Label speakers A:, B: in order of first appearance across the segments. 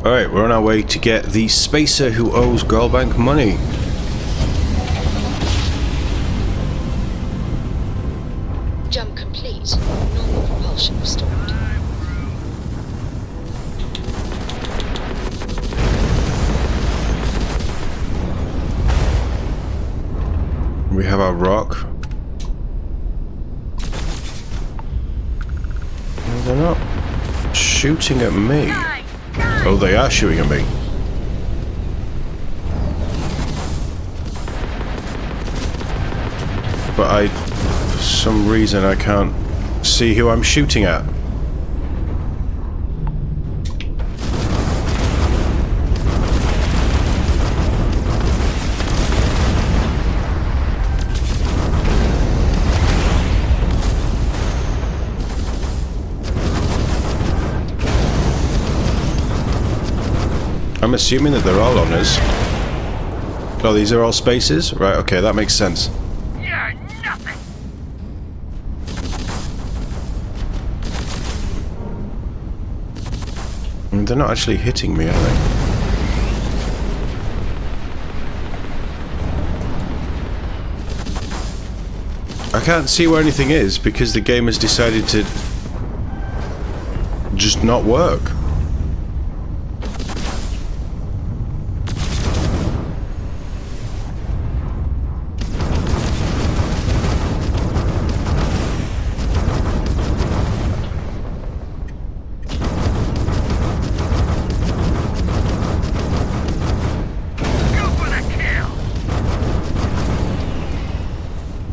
A: Alright, we're on our way to get the spacer who owes Girlbank money.
B: Jump complete. Normal propulsion restored.
A: We have our rock. No, they're not shooting at me. Oh, they are shooting at me. But for some reason, I can't see who I'm shooting at. I'm assuming that they're all on us. Oh, these are all spaces? Right, okay, that makes sense.
C: You're nothing.
A: They're not actually hitting me, are they? I can't see where anything is because the game has decided to just not work.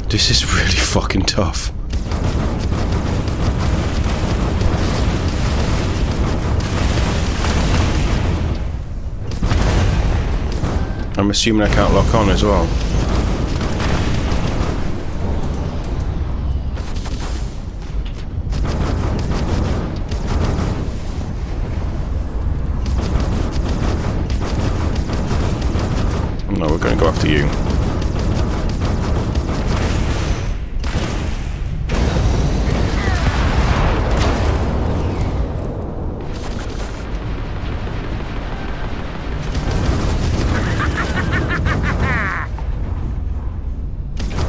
A: This is really fucking tough. I'm assuming I can't lock on as well. No, we're going to go after you.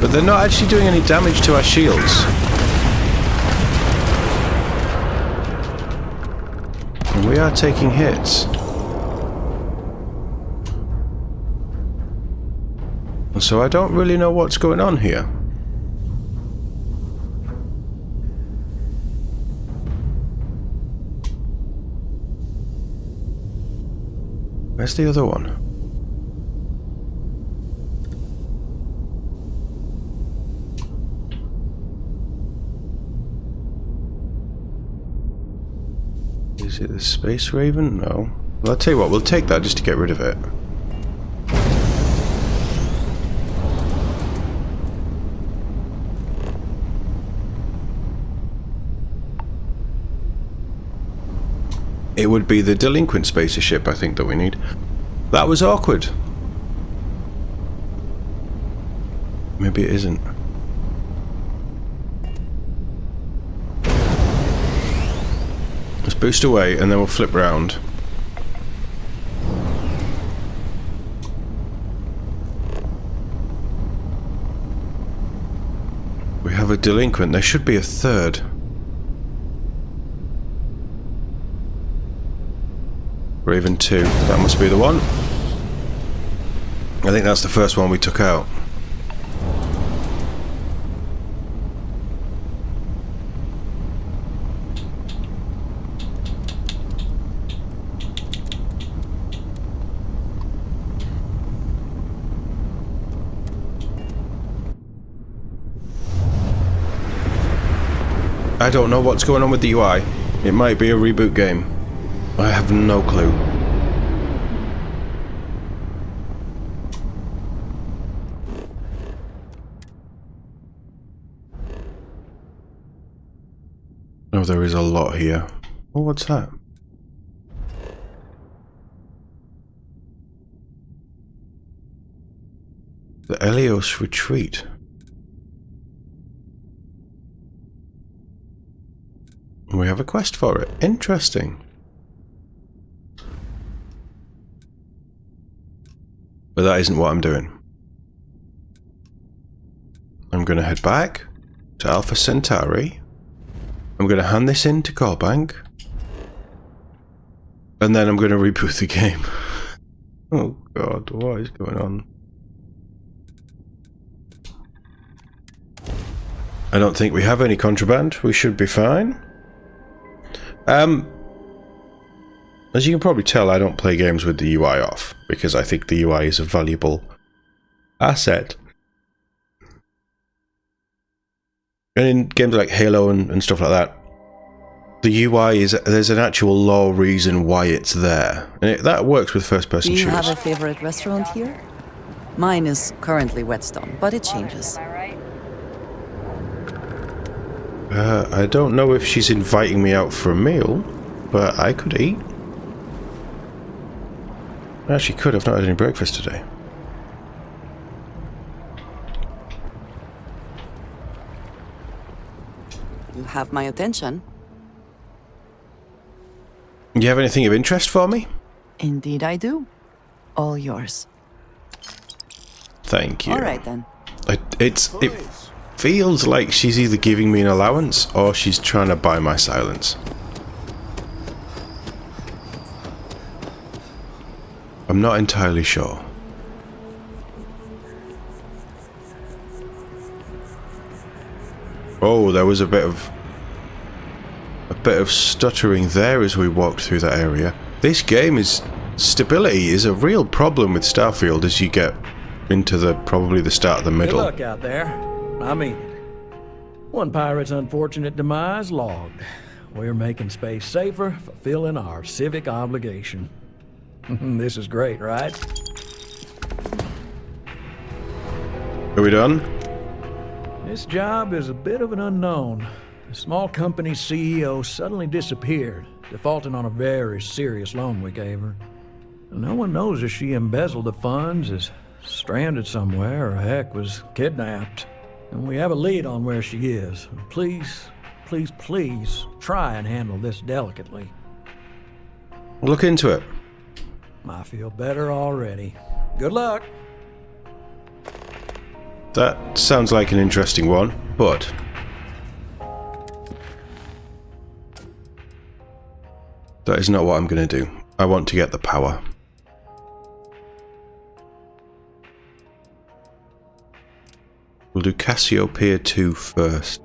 A: But they're not actually doing any damage to our shields. And we are taking hits. So I don't really know what's going on here. Where's the other one? Is it the Space Raven? No. Well, I'll tell you what, we'll take that just to get rid of it. It would be the delinquent spacer ship, I think, that we need. That was awkward. Maybe it isn't. Let's boost away and then we'll flip round. We have a delinquent. There should be a third. Raven 2. That must be the one. I think that's the first one we took out. I don't know what's going on with the UI. It might be a reboot game. I have no clue. Oh, there is a lot here. Oh, what's that? The Elios Retreat. We have a quest for it. Interesting. But that isn't what I'm doing. I'm going to head back to Alpha Centauri. I'm going to hand this in to Callbank. And then I'm going to reboot the game. Oh god, what is going on? I don't think we have any contraband. We should be fine. As you can probably tell, I don't play games with the UI off, because I think the UI is a valuable asset. And in games like Halo and stuff like that, the UI is, there's an actual law reason why it's there. And that works with first-person shooters.
D: Do you have a favorite restaurant here? Mine is currently Whetstone, but it changes.
A: I don't know if she's inviting me out for a meal, but I could eat. I actually could. I've not had any breakfast today.
D: You have my attention.
A: You have anything of interest for me?
D: Indeed I do. All yours.
A: Thank you.
D: All right then.
A: It feels like she's either giving me an allowance or she's trying to buy my silence. I'm not entirely sure. Oh, there was a bit of stuttering there as we walked through that area. This game stability is a real problem with Starfield as you get into probably the start of the middle.
E: Good luck out there. I mean it. One pirate's unfortunate demise logged. We're making space safer, fulfilling our civic obligation. This is great, right?
A: Are we done?
E: This job is a bit of an unknown. A small company's CEO suddenly disappeared, defaulting on a very serious loan we gave her. No one knows if she embezzled the funds, is stranded somewhere, or heck, was kidnapped. And we have a lead on where she is. Please, please, please, try and handle this delicately.
A: Look into it.
E: I feel better already. Good luck.
A: That sounds like an interesting one, but that is not what I'm going to do. I want to get the power. We'll do Cassiopeia 2 first.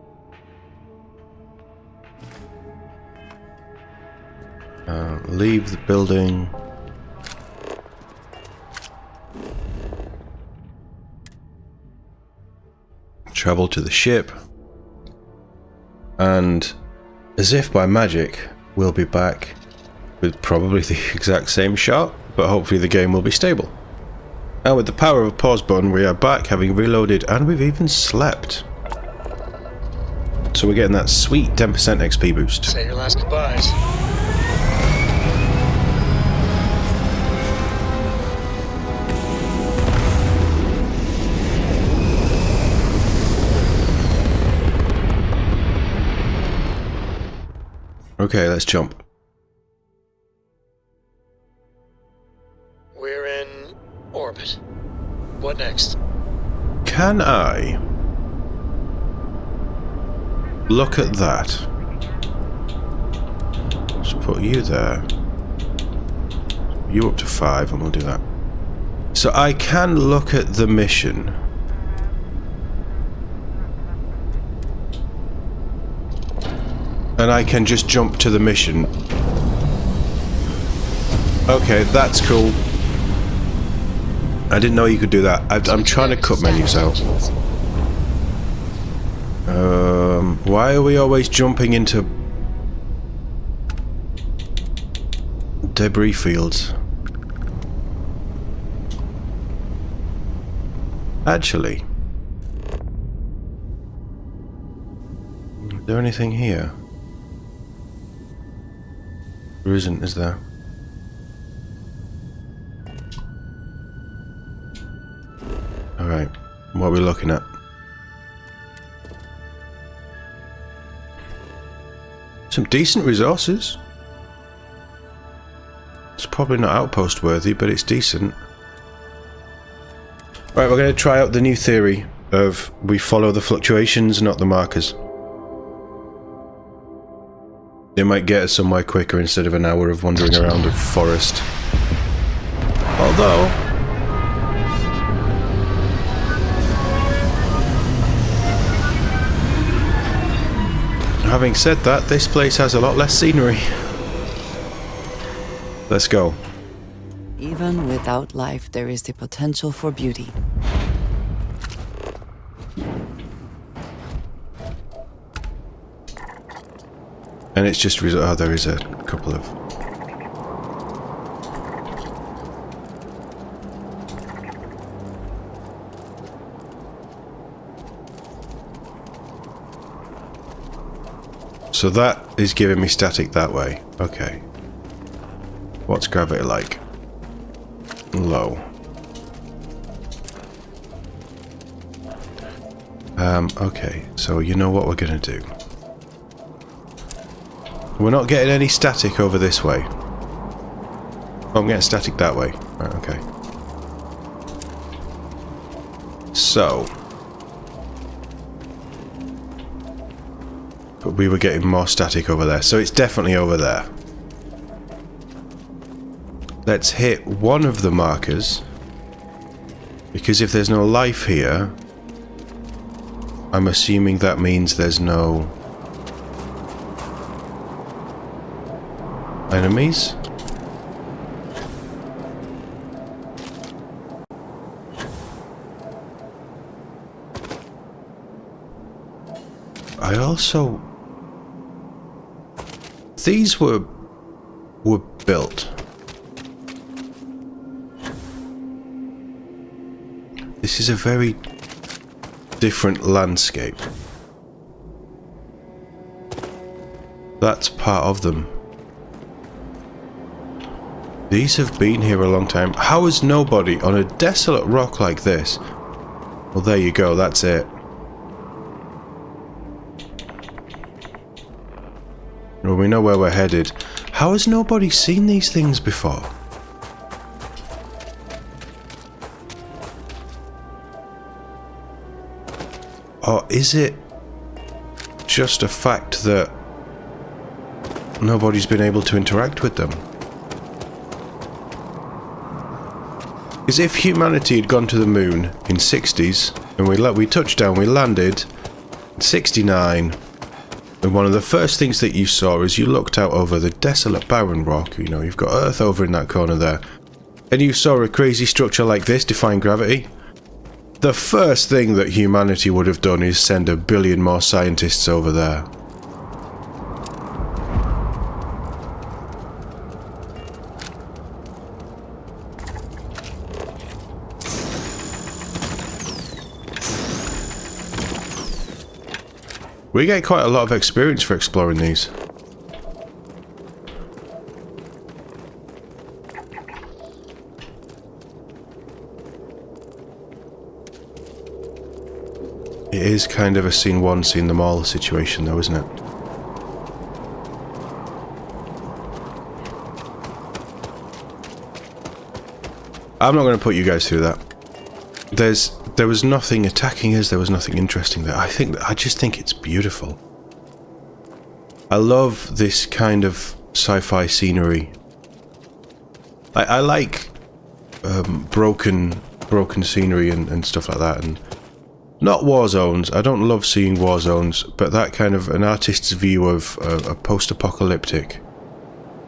A: Leave the building. Travel to the ship. And as if by magic, we'll be back with probably the exact same shot, but hopefully the game will be stable. And with the power of a pause button, we are back, having reloaded, and we've even slept. So we're getting that sweet 10% XP boost.
F: Say your last goodbyes.
A: Okay, let's jump.
F: We're in orbit. What next?
A: Can I look at that? Let's put you there. You up to 5 and we'll do that. So I can look at the mission. And I can just jump to the mission. Okay, that's cool. I didn't know you could do that. I'm trying to cut menus out. Why are we always jumping into debris fields? Actually, is there anything here? There isn't, is there? Alright, what are we looking at? Some decent resources. It's probably not outpost worthy, but it's decent. Right, we're going to try out the new theory of we follow the fluctuations, not the markers. It might get us somewhere quicker instead of an hour of wandering around a forest. Although... having said that, this place has a lot less scenery. Let's go.
D: Even without life, there is the potential for beauty.
A: And it's just... oh, there is a couple of... so that is giving me static that way. Okay. What's gravity like? Low. Okay, so you know what we're gonna do. We're not getting any static over this way. Oh, I'm getting static that way. Right, okay. So. But we were getting more static over there, so it's definitely over there. Let's hit one of the markers, because if there's no life here, I'm assuming that means there's no enemies. I also... these were built. This is a very different landscape. That's part of them. These have been here a long time. How is nobody on a desolate rock like this? Well, there you go, that's it. Well, we know where we're headed. How has nobody seen these things before? Or is it just a fact that nobody's been able to interact with them? Because if humanity had gone to the moon in 60s, and we touched down, we landed in 69, and one of the first things that you saw as you looked out over the desolate barren rock, you know, you've got Earth over in that corner there, and you saw a crazy structure like this defying gravity, the first thing that humanity would have done is send 1 billion more scientists over there. We get quite a lot of experience for exploring these. It is kind of a seen one, seen them all situation though, isn't it? I'm not going to put you guys through that. There was nothing attacking us, there was nothing interesting there. I just think it's beautiful. I love this kind of sci-fi scenery. I like broken scenery and stuff like that, and not war zones. I don't love seeing war zones, but that kind of an artist's view of a post-apocalyptic.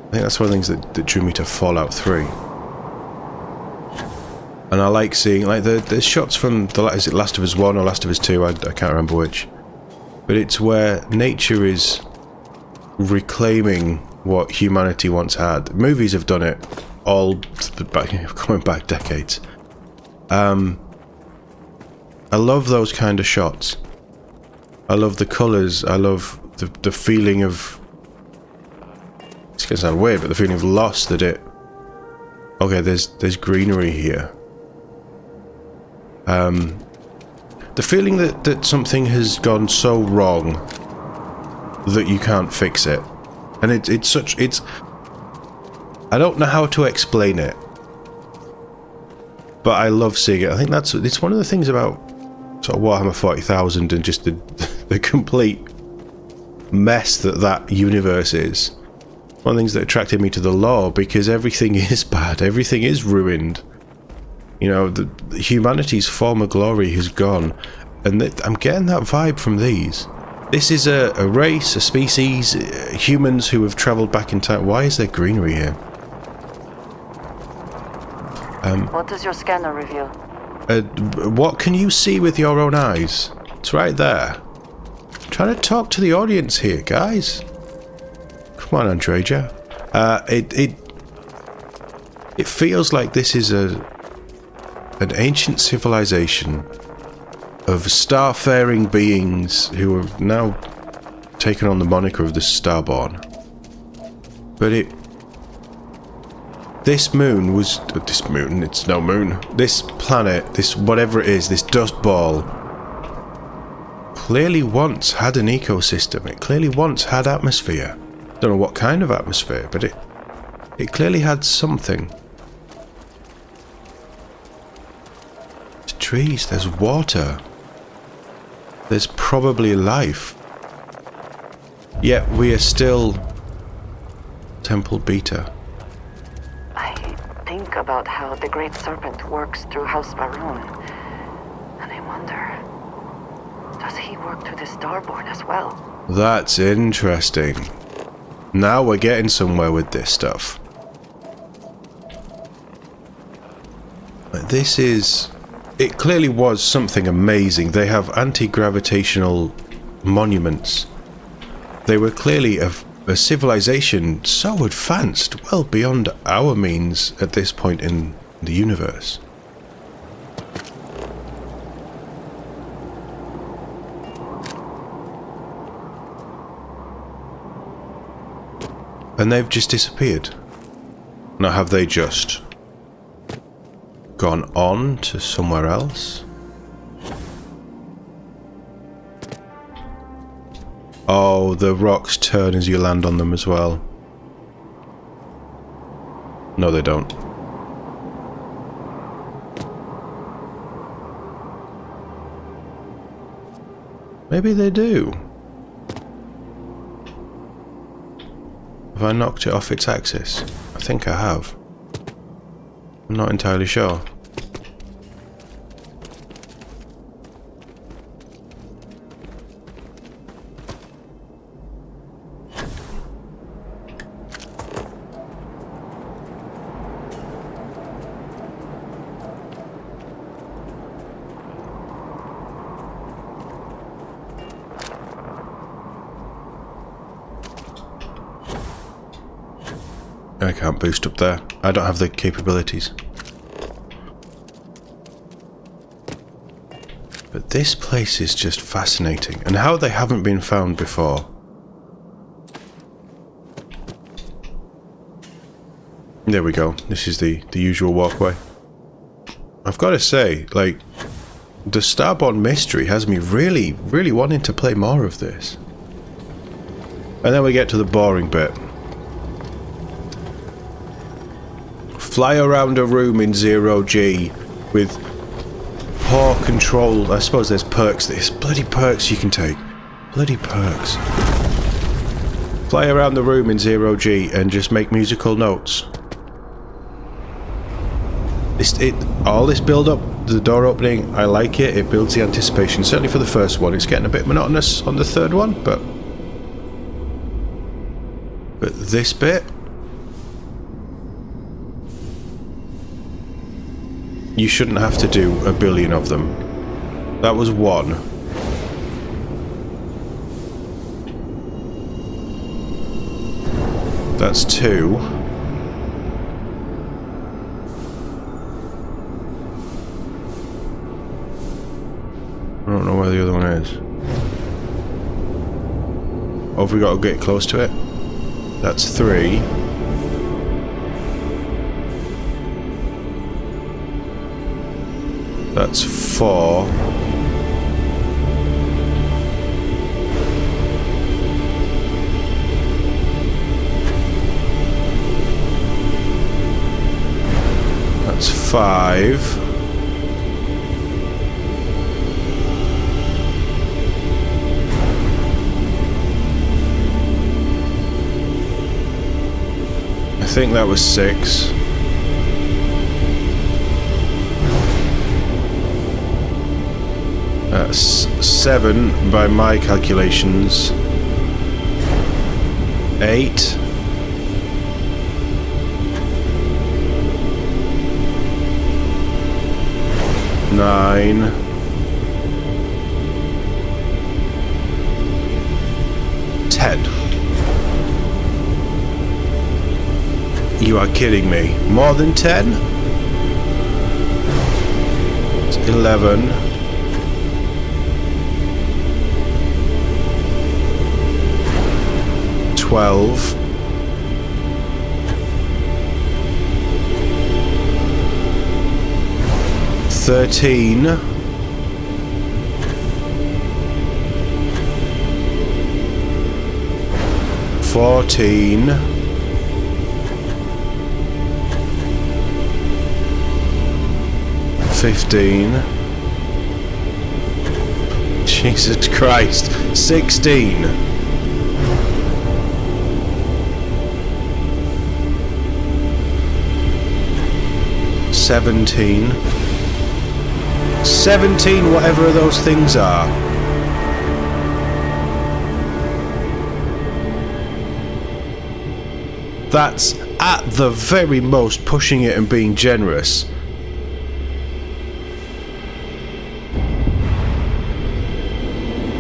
A: I think that's one of the things that drew me to Fallout 3. And I like seeing, like, the shots from is it Last of Us 1 or Last of Us 2, I can't remember which. But it's where nature is reclaiming what humanity once had. Movies have done it all going back decades. I love those kind of shots. I love the colours, I love the feeling of... it's going to sound weird, but the feeling of loss that it... okay, there's greenery here. The feeling that something has gone so wrong that you can't fix it. And it's I don't know how to explain it. but I love seeing it. I think it's one of the things about sort of Warhammer 40,000 and just the complete mess that universe is. One of the things that attracted me to the lore, because everything is bad, everything is ruined. You know, humanity's former glory has gone, and I'm getting that vibe from these. This is a race, a species, humans who have travelled back in time. Why is there greenery here?
D: What does your scanner reveal?
A: What can you see with your own eyes? It's right there. I'm trying to talk to the audience here, guys. Come on, Andreja. It feels like this is an ancient civilization of starfaring beings who have now taken on the moniker of the Starborn. But this moon was... This moon, it's no moon. This planet, this whatever it is, this dust ball, clearly once had an ecosystem. It clearly once had atmosphere. Don't know what kind of atmosphere, but it clearly had something. There's trees, there's water. There's probably life. Yet we are still Temple Beta.
D: I think about how the Great Serpent works through House Baroon, and I wonder, does he work through the Starborn as well?
A: That's interesting. Now we're getting somewhere with this stuff. This is... It clearly was something amazing. They have anti-gravitational monuments. They were clearly a civilization so advanced, well beyond our means at this point in the universe. And they've just disappeared. Now, have they just gone on to somewhere else? Oh, the rocks turn as you land on them as well. No, they don't. Maybe they do. Have I knocked it off its axis? I think I have. I'm not entirely sure. I can't boost up there. I don't have the capabilities. But this place is just fascinating. And how they haven't been found before. There we go. This is the usual walkway. I've got to say, like, the Starborn mystery has me really, really wanting to play more of this. And then we get to the boring bit. Fly around a room in 0G with poor control. I suppose there's perks. There's bloody perks you can take. Bloody perks. Fly around the room in 0G and just make musical notes. All this build up, the door opening, I like it. It builds the anticipation. Certainly for the first one. It's getting a bit monotonous on the third one, but this bit, you shouldn't have to do a billion of them. That was one. That's two. I don't know where the other one is. Oh, have we got to get close to it? That's three. That's four. That's five. think that was 6. That's 7 by my calculations. 8. 9. 10. You are kidding me. More than 10? It's 11. 12. 13. 14. 15. Jesus Christ. 16. 17. 17, whatever those things are. That's at the very most pushing it and being generous.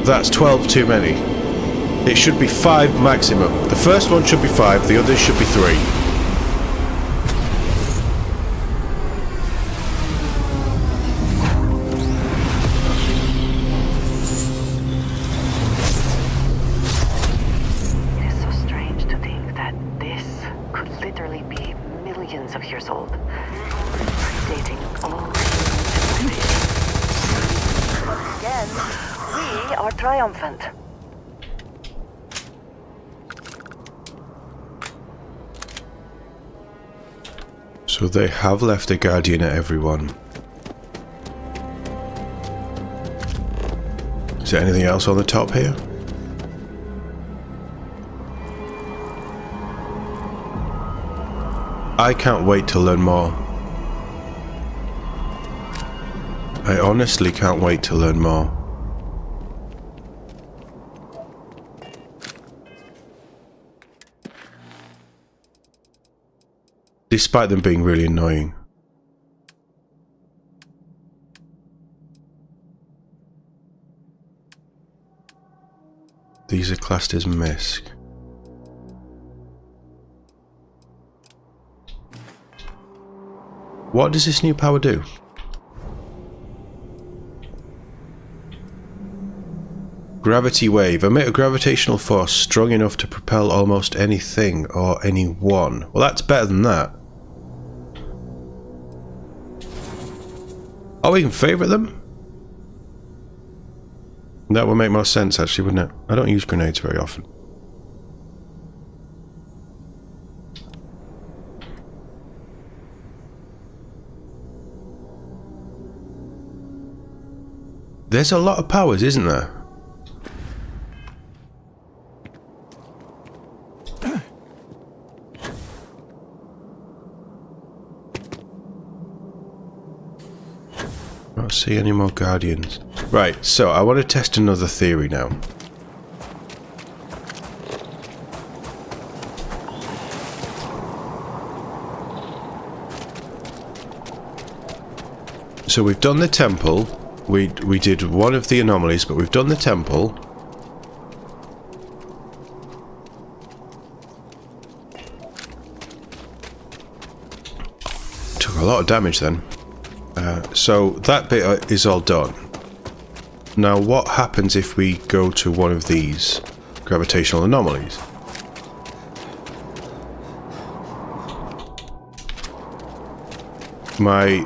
A: That's 12 too many. It should be 5 maximum. The first one should be 5, the others should be 3.
D: Triumphant.
A: So they have left a guardian at everyone. Is there anything else on the top here? I can't wait to learn more. I honestly can't wait to learn more. Despite them being really annoying. These are classed as misc. What does this new power do? Gravity wave. Emit a gravitational force strong enough to propel almost anything or anyone. Well, that's better than that. Oh, we can favourite them? That would make more sense, actually, wouldn't it? I don't use grenades very often. There's a lot of powers, isn't there? Don't see any more guardians. Right, so I want to test another theory now. So we've done the temple. We did one of the anomalies, but we've done the temple. Took a lot of damage then. So that bit is all done. Now what happens if we go to one of these gravitational anomalies? My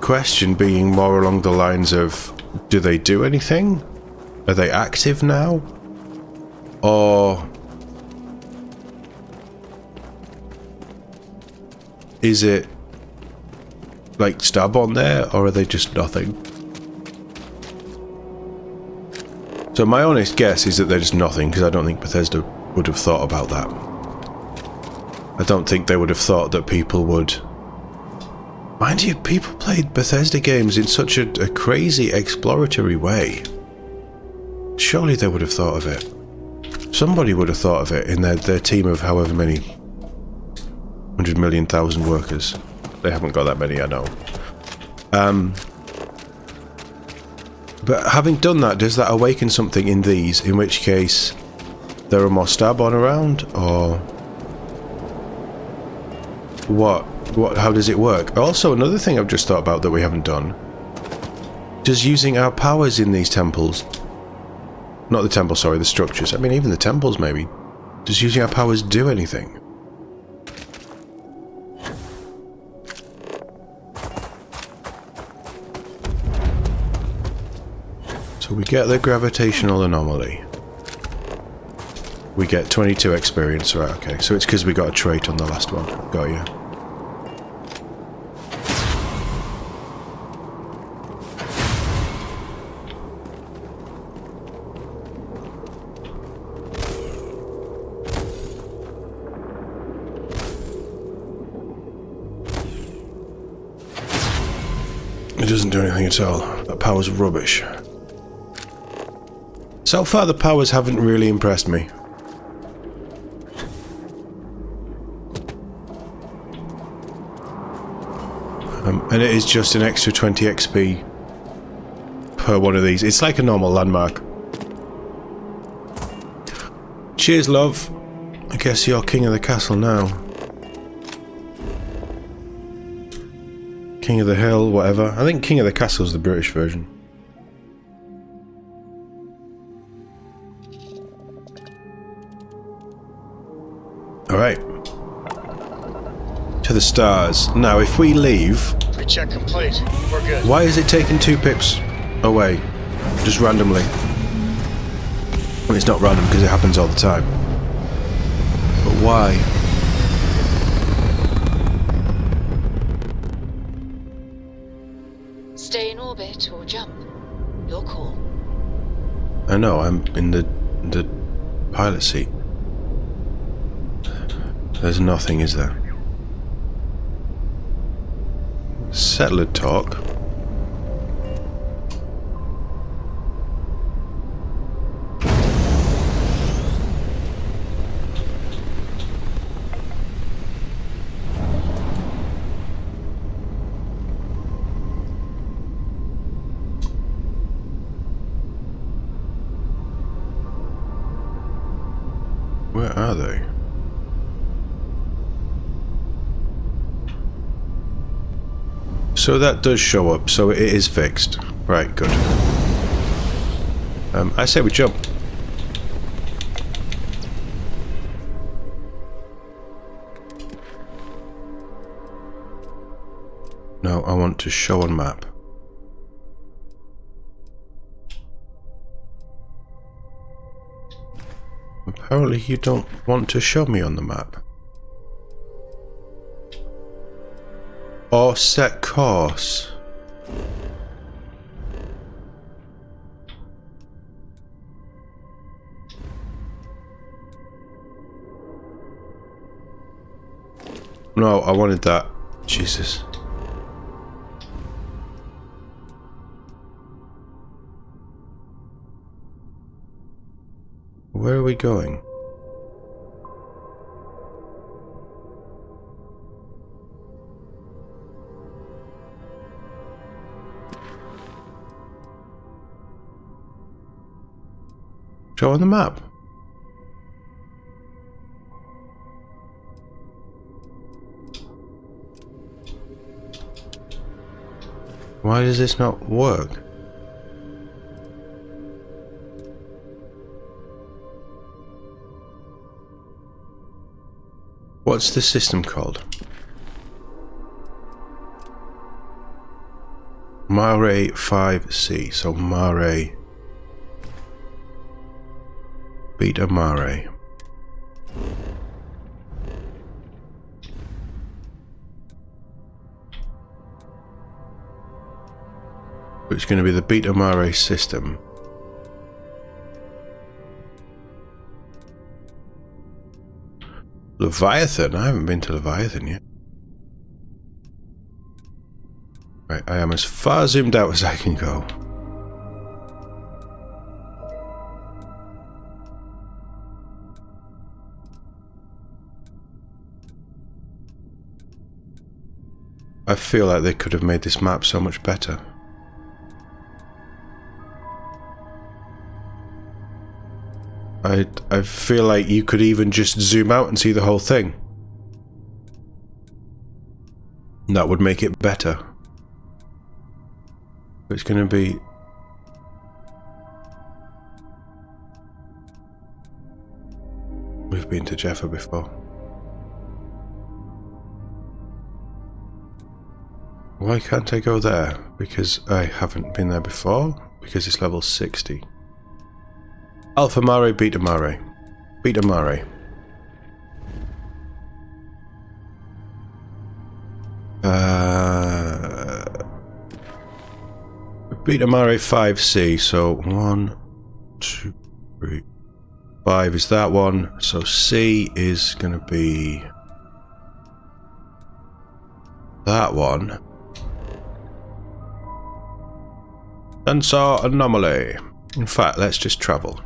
A: question being more along the lines of, do they do anything? Are they active now? Or is it like Starborn there, or are they just nothing? So my honest guess is that they're just nothing, because I don't think Bethesda would have thought about that. I don't think they would have thought that people would... Mind you, people played Bethesda games in such a crazy exploratory way. Surely they would have thought of it. Somebody would have thought of it in their team of however many 100,000,000 workers. They haven't got that many, I know. But having done that, does that awaken something in these? In which case, there are more Starborn around, or what? How does it work? Also, another thing I've just thought about that we haven't done. Does using our powers in these temples, not the temple, sorry, the structures. I mean, even the temples, maybe. Does using our powers do anything? So we get the gravitational anomaly. We get 22 experience, right, okay. So it's because we got a trait on the last one. Got you. It doesn't do anything at all. That power's rubbish. So far the powers haven't really impressed me. And it is just an extra 20 XP per one of these. It's like a normal landmark. Cheers, love. I guess you're king of the castle now. King of the hill, whatever. I think king of the castle is the British version. Alright. To the stars. Now, if we leave...
F: Pre-check complete. We're good.
A: Why is it taking 2 pips away? Just randomly. Well, it's not random because it happens all the time. But why?
B: Stay in orbit or jump. Your call.
A: I know, I'm in the pilot seat. There's nothing, is there? Settler talk. Where are they? So that does show up, so it is fixed. Right, good. I say we jump. No, I want to show on map. Apparently you don't want to show me on the map. Or set course. No, I wanted that. Jesus. Where are we going? Show on the map. Why does this not work? What's the system called? Mare 5C, so Mare Beta Mare. It's going to be the Beta Mare system. Leviathan. I haven't been to Leviathan yet. Right, I am as far zoomed out as I can go. I feel like they could have made this map so much better. I feel like you could even just zoom out and see the whole thing. That would make it better. It's going to be... We've been to Jaffa before. Why can't I go there? Because I haven't been there before? Because it's level 60. Alpha Mare, Beta Mare. Beta Mare. Beta Mare 5C, so 1, 2, 3, 5 is that one, so C is gonna be that one. Sensor anomaly. In fact, let's just travel.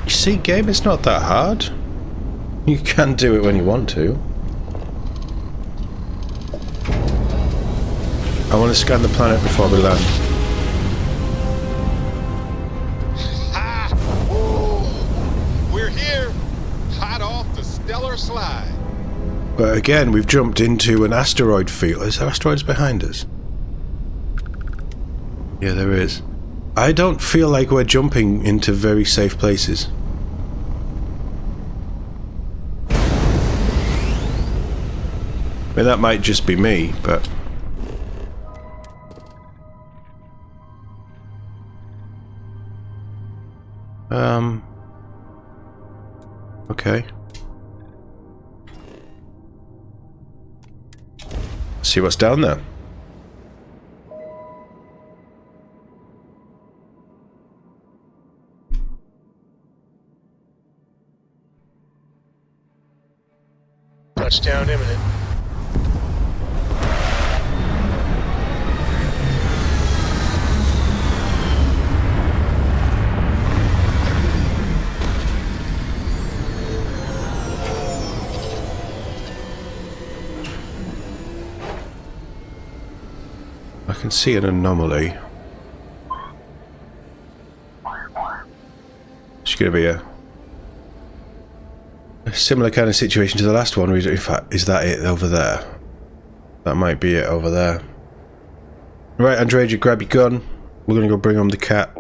A: You see, game, it's not that hard. You can do it when you want to. I want to scan the planet before we land.
G: Ha! Ooh, we're here, hot off the stellar slide.
A: But again, we've jumped into an asteroid field. Is there asteroids behind us? Yeah, there is. I don't feel like we're jumping into very safe places. I mean, that might just be me, but... Okay. See what's down there.
F: Touchdown imminent.
A: I can see an anomaly. It's going to be a similar kind of situation to the last one. In fact, is that it over there? That might be it over there. Right, Andrea, grab your gun. We're going to go bring home the cat.